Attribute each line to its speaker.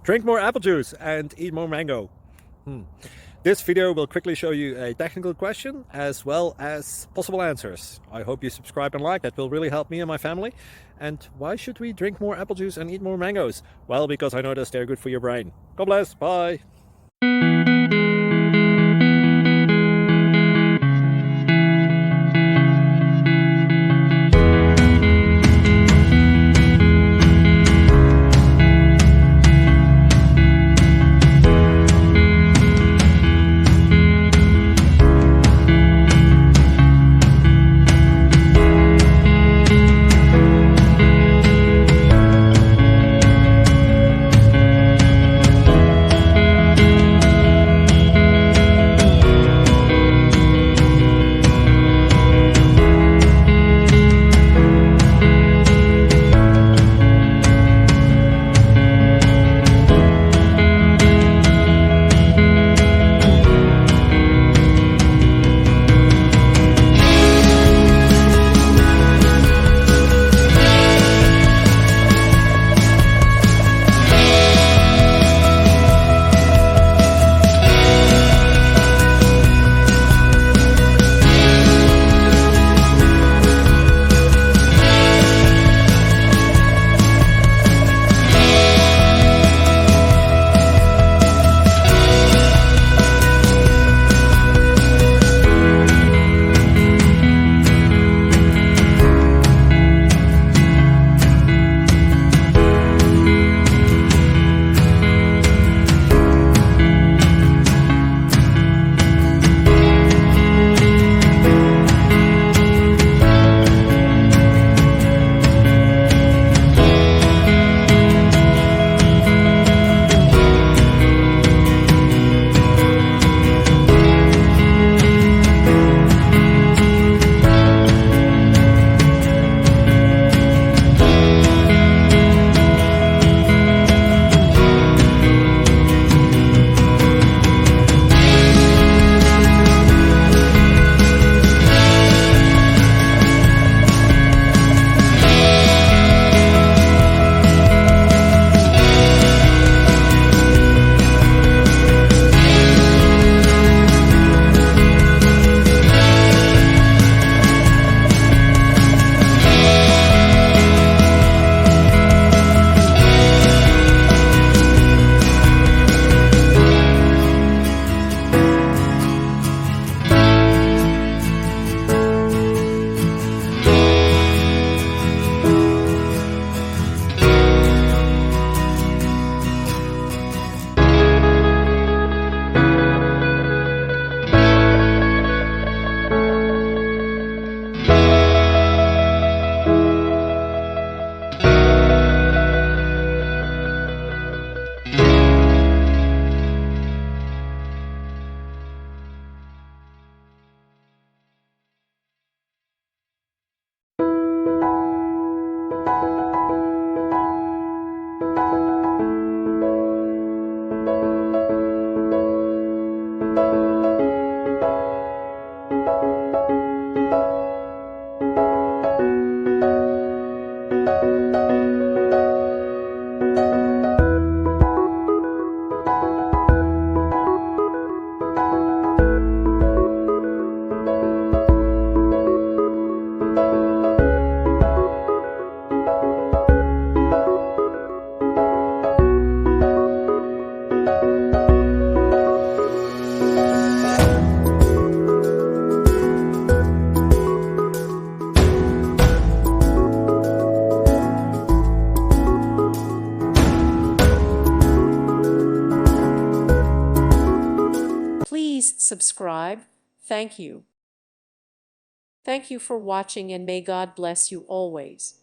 Speaker 1: Drink more apple juice and eat more mango. This video will quickly show you a technical question as well as possible answers. I hope you subscribe and like, that will really help me and my family. And why should we drink more apple juice and eat more mangoes? Well, because I noticed they're good for your brain. God bless, bye.
Speaker 2: Please subscribe. Thank you. Thank you for watching, and may God bless you always.